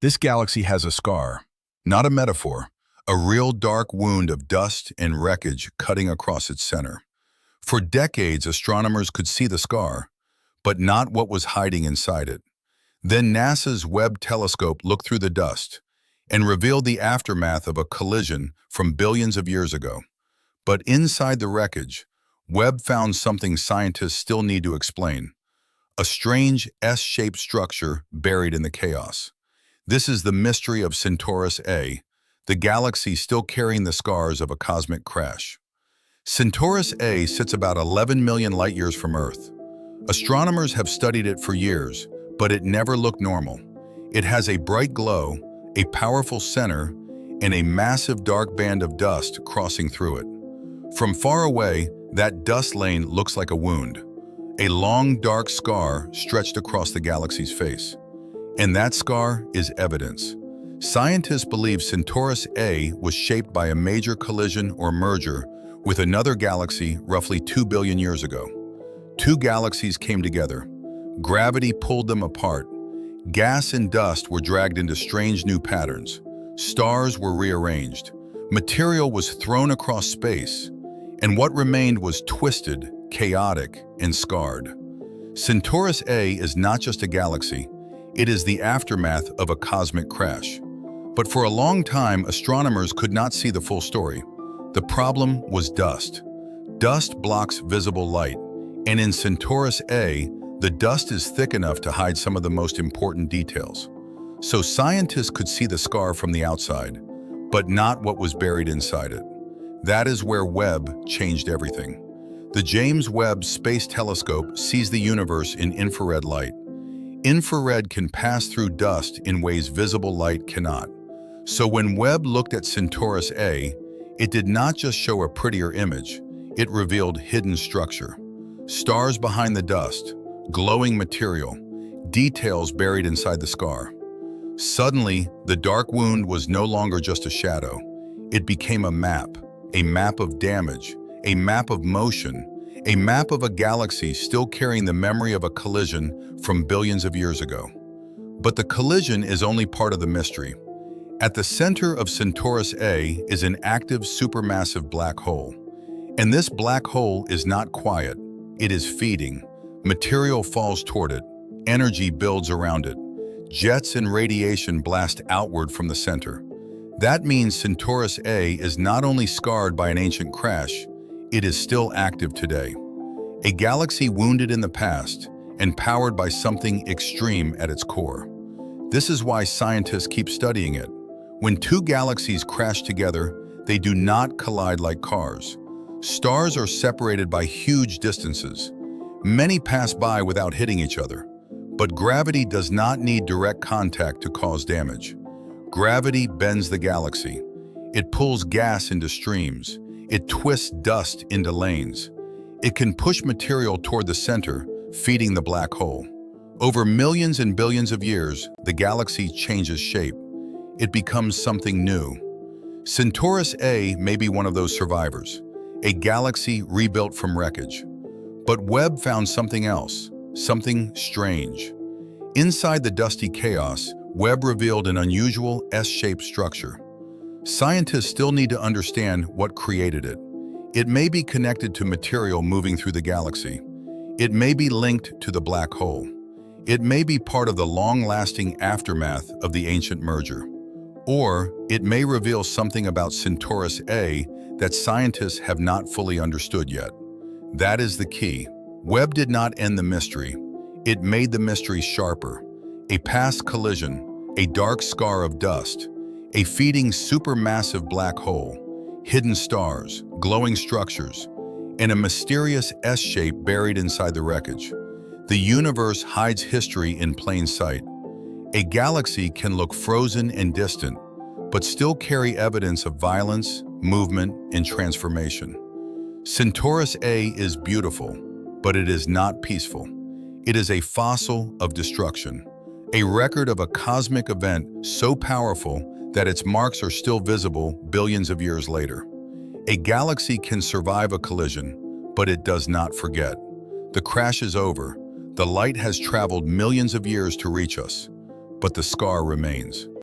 This galaxy has a scar, not a metaphor, a real dark wound of dust and wreckage cutting across its center. For decades, astronomers could see the scar, but not what was hiding inside it. Then NASA's Webb Telescope looked through the dust and revealed the aftermath of a collision from billions of years ago. But inside the wreckage, Webb found something scientists still need to explain: a strange S-shaped structure buried in the chaos. This is the mystery of Centaurus A, the galaxy still carrying the scars of a cosmic crash. Centaurus A sits about 11 million light-years from Earth. Astronomers have studied it for years, but it never looked normal. It has a bright glow, a powerful center, and a massive dark band of dust crossing through it. From far away, that dust lane looks like a wound, a long dark scar stretched across the galaxy's face. And that scar is evidence. Scientists believe Centaurus A was shaped by a major collision or merger with another galaxy roughly 2 billion years ago. Two galaxies came together. Gravity pulled them apart. Gas and dust were dragged into strange new patterns. Stars were rearranged. Material was thrown across space. And what remained was twisted, chaotic, and scarred. Centaurus A is not just a galaxy. It is the aftermath of a cosmic crash. But for a long time, astronomers could not see the full story. The problem was dust. Dust blocks visible light, and in Centaurus A, the dust is thick enough to hide some of the most important details. So scientists could see the scar from the outside, but not what was buried inside it. That is where Webb changed everything. The James Webb Space Telescope sees the universe in infrared light. Infrared can pass through dust in ways visible light cannot. So when Webb looked at Centaurus A, it did not just show a prettier image, it revealed hidden structure. Stars behind the dust, glowing material, details buried inside the scar. Suddenly, the dark wound was no longer just a shadow. It became a map of damage, a map of motion, a map of a galaxy still carrying the memory of a collision from billions of years ago. But the collision is only part of the mystery. At the center of Centaurus A is an active supermassive black hole. And this black hole is not quiet, it is feeding. Material falls toward it, energy builds around it. Jets and radiation blast outward from the center. That means Centaurus A is not only scarred by an ancient crash, it is still active today. A galaxy wounded in the past and powered by something extreme at its core. This is why scientists keep studying it. When two galaxies crash together, they do not collide like cars. Stars are separated by huge distances. Many pass by without hitting each other. But gravity does not need direct contact to cause damage. Gravity bends the galaxy. It pulls gas into streams. It twists dust into lanes. It can push material toward the center, feeding the black hole. Over millions and billions of years, the galaxy changes shape. It becomes something new. Centaurus A may be one of those survivors, a galaxy rebuilt from wreckage. But Webb found something else, something strange. Inside the dusty chaos, Webb revealed an unusual S-shaped structure. Scientists still need to understand what created it. It may be connected to material moving through the galaxy. It may be linked to the black hole. It may be part of the long-lasting aftermath of the ancient merger. Or it may reveal something about Centaurus A that scientists have not fully understood yet. That is the key. Webb did not end the mystery. It made the mystery sharper. A past collision, a dark scar of dust, a feeding supermassive black hole, hidden stars, glowing structures, and a mysterious S-shape buried inside the wreckage. The universe hides history in plain sight. A galaxy can look frozen and distant, but still carry evidence of violence, movement, and transformation. Centaurus A is beautiful, but it is not peaceful. It is a fossil of destruction, a record of a cosmic event so powerful that its marks are still visible billions of years later. A galaxy can survive a collision, but it does not forget. The crash is over. The light has traveled millions of years to reach us. but the scar remains.